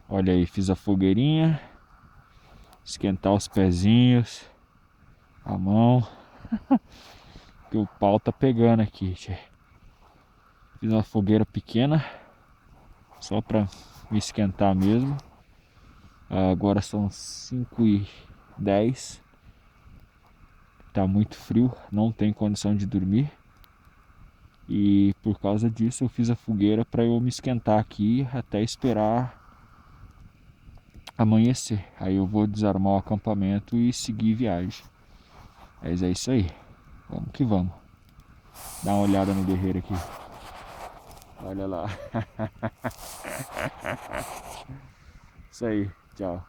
Olha aí, fiz a fogueirinha. Esquentar os pezinhos, a mão. Que o pau tá pegando aqui, tchê. Fiz uma fogueira pequena, só pra me esquentar mesmo. Agora são 5h10. Tá muito frio, não tem condição de dormir. E por causa disso eu fiz a fogueira para eu me esquentar aqui até esperar amanhecer. Aí eu vou desarmar o acampamento e seguir viagem. Mas é isso aí. Vamos que vamos. Dá uma olhada no guerreiro aqui. Olha lá. Isso aí. Tchau.